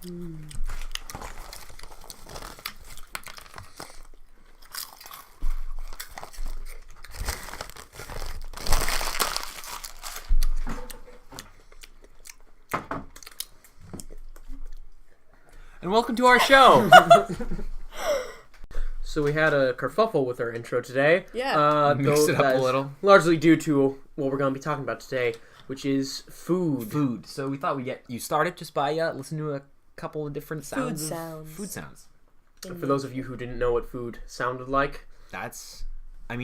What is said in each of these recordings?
And welcome to our show. So we had a kerfuffle with our intro today. Yeah. Mixed it up a little. Largely due to what we're going to be talking about today, which is food. Food. So we thought we'd get you started just by listening to a couple of different sounds. Food sounds. For those of you who didn't know what food sounded like.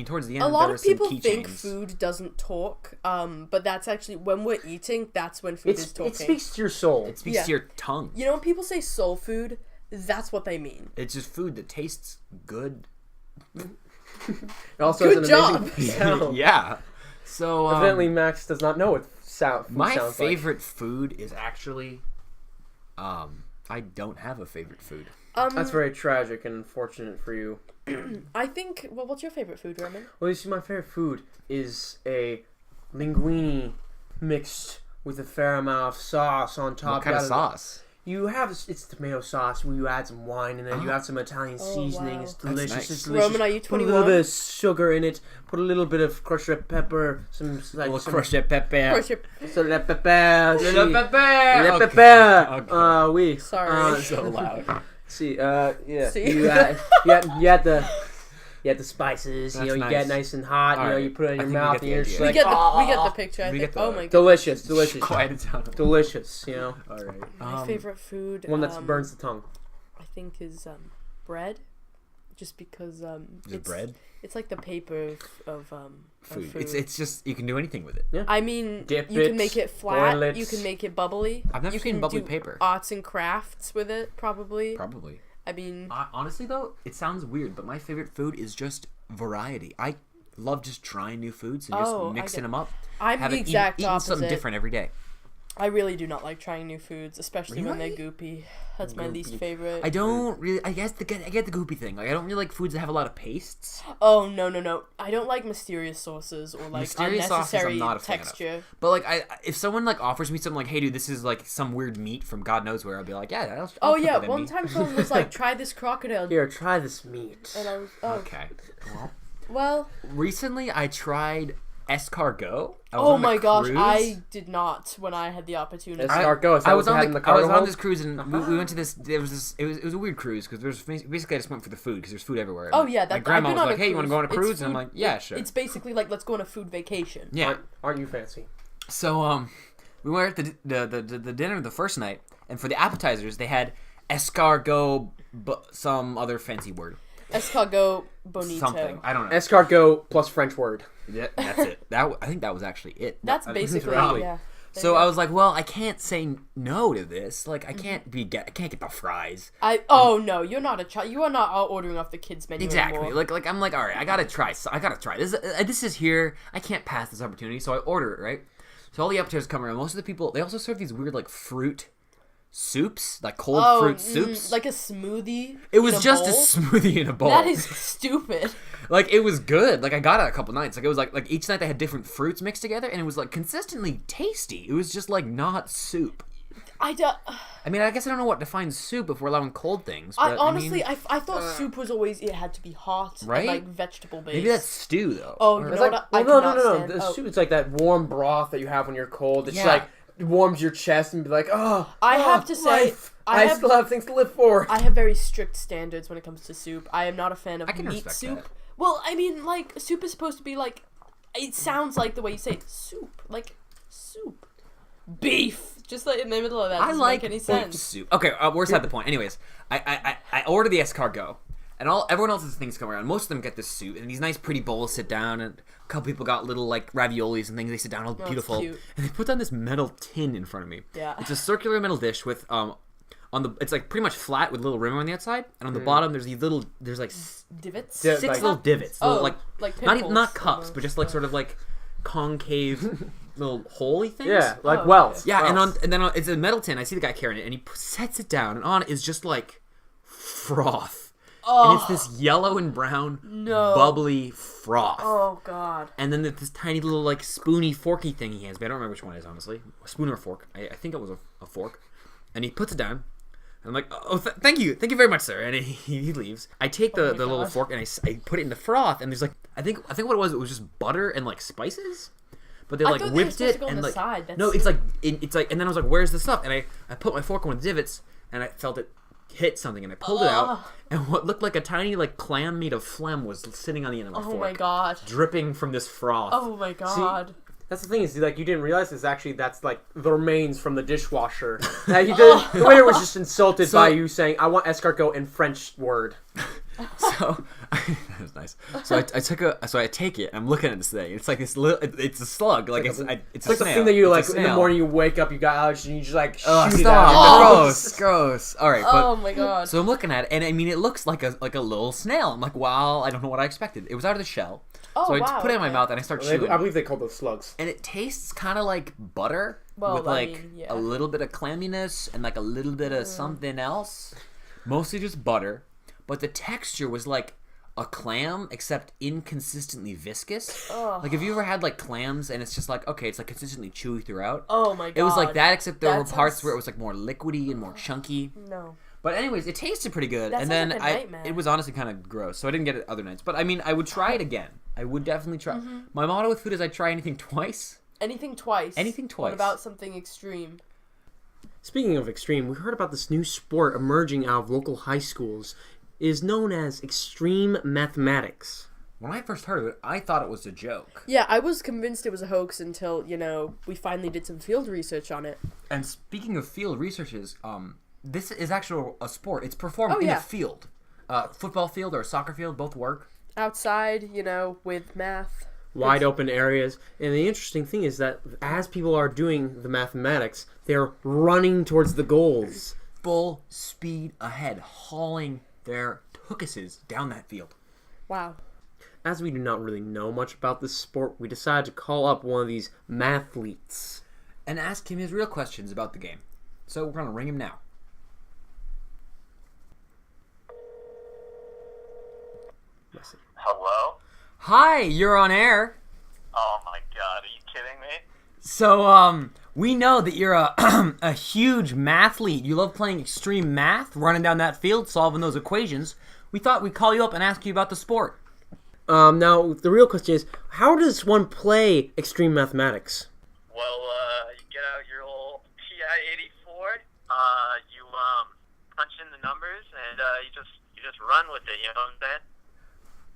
Towards the end, A lot there of people some think keychains. food doesn't talk, but that's actually, when we're eating, that's when food is talking. It speaks to your soul. It speaks to your tongue. You know, when people say soul food, that's what they mean. It's just food that tastes good. It also Good has an job. amazing sound. Yeah. So, Evidently, Max does not know what food my sounds favorite food is actually, I don't have a favorite food. That's very tragic and unfortunate for you. I think, well, what's your favorite food, Roman? Well, you see, my favorite food is a linguine mixed with a fair amount of sauce on top. What kind of sauce? You have, it's tomato sauce where you add some wine and then you have some Italian seasoning. wow. It's delicious. Nice. It's delicious. Roman, are you Put a 21? little bit of sugar in it. Put a little bit of crushed red pepper. Some Crushed pepper. What's your... So le pepper. Le pepper. Le Okay. pepper. Okay. Oui. Sorry. So loud. See, yeah. See? You had the spices. That's You nice. get nice and hot. All right. You put it in I your think we mouth, get and the you're just idea. like, we get the picture, I We think. get the- Oh my god. delicious. Quiet it down. Delicious, you know. All right. My favorite food, One that burns the tongue. I think, is bread. Just because it's bread? It's like the paper of Food. food. It's just, you can do anything with it. Yeah. I mean, Dip you it, can make it flat. boil it. You can make it bubbly. I've never you seen can bubbly do paper. arts and crafts with it, probably. Probably. I mean, Honestly, though, it sounds weird, but my favorite food is just variety. I love just trying new foods and just mixing them up. I'm the exact eating opposite. something different every day. I really do not like trying new foods, especially when they're Really? goopy. That's my least favorite. I don't really. I get the goopy thing. Like, I don't really like foods that have a lot of pastes. Oh no! I don't like mysterious sauces or like Mysterious sauces, I'm unnecessary not a fan of. texture. But like, if someone like offers me something like, "Hey, dude, this is like some weird meat from God knows where," I'll be like, "Yeah, I'll Oh put yeah, that in one me." time someone was like, "Try this crocodile," Here, try this meat. and I was Okay. well. Recently, I tried escargot. Oh my gosh, I did not when I had the opportunity. Escargot. Is that I what was you on had the, in the I was carnival? on this cruise and we went to this. There was this. It was a weird cruise because there's basically I just went for the food because there's food everywhere. Oh yeah, my I've grandma been was on like, a "Hey, you want to go on a It's cruise?" And I'm food- like, "Yeah, sure." It's basically like, let's go on a food vacation. Yeah. Aren't you fancy? So we were at the dinner the first night, and for the appetizers they had escargot, some other fancy word, Escargot bonito. something I don't know. Escargot plus French word. Yeah, that's it. I think that was actually it. That's I think basically probably- yeah. So I was like, well, I can't say no to this. Like, I can't get the fries. Oh no, you're not a child. You are not ordering off the kids menu Exactly. anymore. Like I'm like, all right, I gotta try. This is here. I can't pass this opportunity. So I order it, right? So all the appetizers come around. Most of the people, they also serve these weird like fruit soups, like cold fruit soups. like a smoothie. It was in a just bowl? a smoothie in a bowl. That is stupid. Like, it was good. Like, I got it a couple nights. Like, it was like each night they had different fruits mixed together, and it was like consistently tasty. It was just like not soup. I mean, I guess I don't know what defines soup if we're allowing cold things. But, honestly, I thought soup was always, it had to be hot, Right? and like vegetable based. maybe that's stew though. Oh, Or- you It's know like, what? I well, cannot no. stand- The oh. soup, it's like that warm broth that you have when you're cold. It's Yeah. like it warms your chest and be like, oh. I have to say, life. I still have things to live for. I have very strict standards when it comes to soup. I am not a fan of I can meat respect soup. that. Well, I mean, like, soup is supposed to be like, it sounds like the way you say it, soup. Like, soup. Beef. Just like in the middle of that. I Doesn't like make any beef sense. soup. Okay, we're beside the point. Anyways, I ordered the escargot, and everyone else's things come around. Most of them get this soup, and these nice, pretty bowls sit down, and a couple people got little like raviolis and things. They sit down, all it's beautiful, cute. and they put down this metal tin in front of me. Yeah. It's a circular metal dish with it's like pretty much flat with a little rim on the outside, and on the bottom there's like Divots? Yeah, six like- little divots, Oh, little, like not pimples not cups, almost. but just like sort of like concave little holy things. Yeah, like Oh, wells. Yeah, wells. and then it's a metal tin. I see the guy carrying it, and he sets it down, and on it is just like froth, and it's this yellow and brown No. bubbly froth. Oh, God. And then this tiny little like spoony forky thing he has, but I don't remember which one it is honestly. A spoon or a fork? I think it was a fork. And he puts it down, I'm like, oh, thank you very much, sir. And he leaves. I take the little fork and I put it in the froth, and there's like, I think what it was just butter and like spices. But they like whipped it and like it's like, and then I was like, where's the stuff? And I put my fork on the divots, and I felt it hit something, and I pulled it out, and what looked like a tiny like clam made of phlegm was sitting on the end of my fork. Oh my god! Dripping from this froth. Oh my god! See, that's the thing is, like, you didn't realize that's like the remains from the dishwasher. The waiter was just insulted by you saying, "I want escargot in French word." So that was nice. So I take it. I'm looking at this thing. It's like this little. It's a slug. Like it's like a the snail. thing that you like It's a in the snail. morning. You wake up, you got allergies, and you just like shoot it Stop! out. Gross. All right. But, Oh my god! So I'm looking at it, and I mean, it looks like a little snail. I'm like, wow, I don't know what I expected. It was out of the shell. Oh, so I wow, put it in my mouth and I start chewing. I believe they call those slugs. And it tastes kind of like butter with like a little bit of clamminess and like a little bit of something else. Mostly just butter, but the texture was like a clam except inconsistently viscous. Like, have you ever had like clams and it's just like, okay, it's like consistently chewy throughout? Oh my god! It was like that, except there were parts where it was like more liquidy and more chunky. No. But anyways, it tasted pretty good, That and sounds then like a nightmare. it was honestly kind of gross, so I didn't get it other nights. But I mean, I would try it again. I would definitely try. My motto with food is I try anything twice. Anything twice. Anything twice. What about something extreme? Speaking of extreme, we heard about this new sport emerging out of local high schools. It is known as extreme mathematics. When I first heard of it, I thought it was a joke. Yeah, I was convinced it was a hoax until, we finally did some field research on it. And speaking of field researches, this is actually a sport. It's performed in a field. Football field or a soccer field, both work. Outside, with math. Wide open areas. And the interesting thing is that as people are doing the mathematics, they're running towards the goals. Full speed ahead, hauling their tookuses down that field. Wow. As we do not really know much about this sport, we decided to call up one of these mathletes and ask him his real questions about the game. So we're going to ring him now. Hello? Hi, you're on air. Oh my god, are you kidding me? So, we know that you're a a huge mathlete. You love playing extreme math, running down that field, solving those equations. We thought we'd call you up and ask you about the sport. Now, the real question is, how does one play extreme mathematics? Well, you get out your old TI-84, you punch in the numbers, and you just run with it, you know what I'm saying?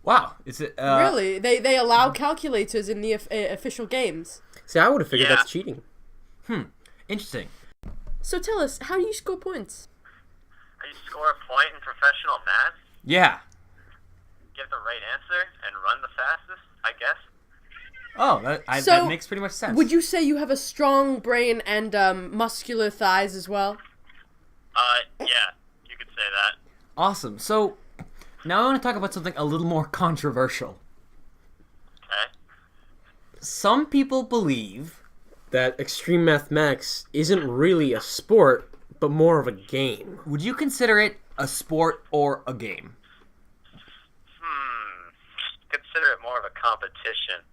Wow, is it Really? They allow calculators in the official games. See, I would have figured that's cheating. Interesting. So tell us, how do you score points? You score a point in professional math, Yeah. get the right answer, and run the fastest, I guess. Oh, that makes pretty much sense. Would you say you have a strong brain and muscular thighs as well? Yeah, you could say that. Awesome. So, now I want to talk about something a little more controversial. Okay. Some people believe That extreme mathematics isn't really a sport, but more of a game. Would you consider it a sport or a game? Consider it more of a competition.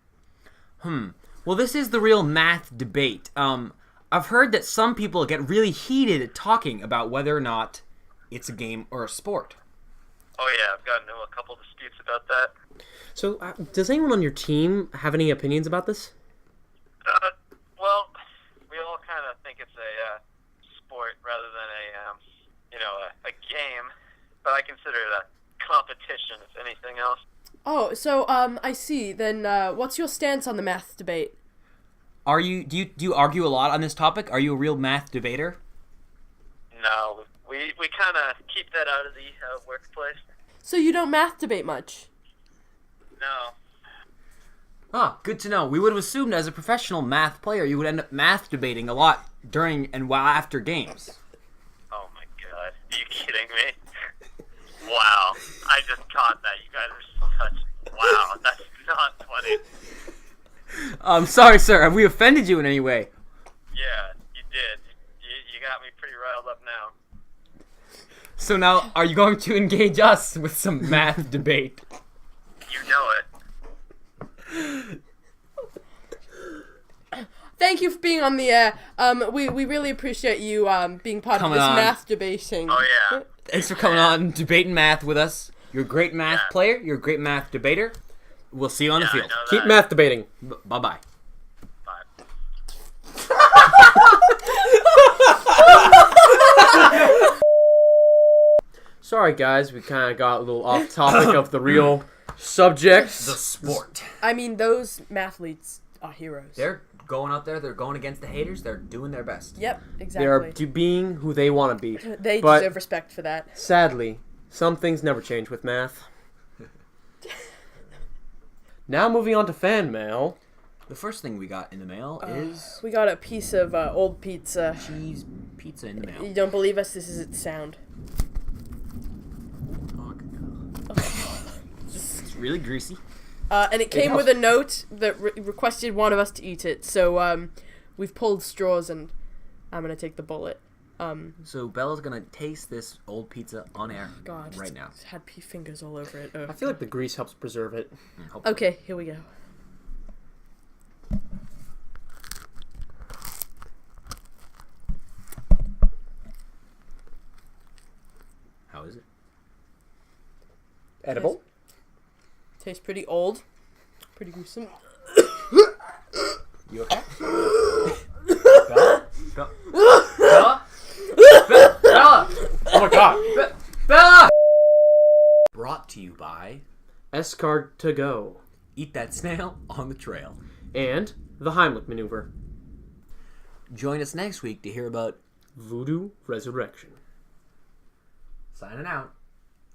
Well, this is the real math debate. I've heard that some people get really heated at talking about whether or not it's a game or a sport. Oh yeah, I've gotten into a couple disputes about that. So, does anyone on your team have any opinions about this? Well, we all kind of think it's a sport rather than a game, but I consider it a competition, if anything else. Oh, so I see. Then what's your stance on the math debate? Do you argue a lot on this topic? Are you a real math debater? No, we kind of keep that out of the workplace. So you don't math debate much? No. Ah, good to know. We would have assumed as a professional math player you would end up math debating a lot during and while after games. Oh my god, are you kidding me? Wow, I just caught that. You guys are such... Wow, that's not funny. I'm sorry, sir. Have we offended you in any way? Yeah, you did. You got me pretty riled up now. So now, are you going to engage us with some math debate? You know it. thank you for being on the air. We really appreciate you being part Coming of this on. math debating. Oh yeah. Thanks for coming on, debating math with us. You're a great math player. You're a great math debater. We'll see you on the I field. know Keep that. math debating. Bye-bye. Bye. Sorry, guys, we kind of got a little off topic of the real subject. The sport. I mean, those mathletes are heroes. They're going out there. They're going against the haters. They're doing their best. Yep, They exactly. are being who they want to be. They but- deserve respect for that. Sadly, some things never change with math. Now moving on to fan mail. The first thing we got in the mail is We got a piece of old pizza. cheese pizza in the mail. You don't believe us? This is its sound. It's really greasy. And it came with a note that requested one of us to eat it. So we've pulled straws, and I'm gonna take the bullet. So Bella's gonna taste this old pizza on air God, right now. it's had fingers all over it. I feel like the grease helps preserve it. Okay, here we go. How is it? Edible? Tastes pretty old. Pretty gruesome. You okay? Bella? Bella? Bella? Oh my god! Bella! Brought to you by Escard to go. Eat That Snail on the Trail. And the Heimlich maneuver. Join us next week to hear about Voodoo Resurrection. signing out.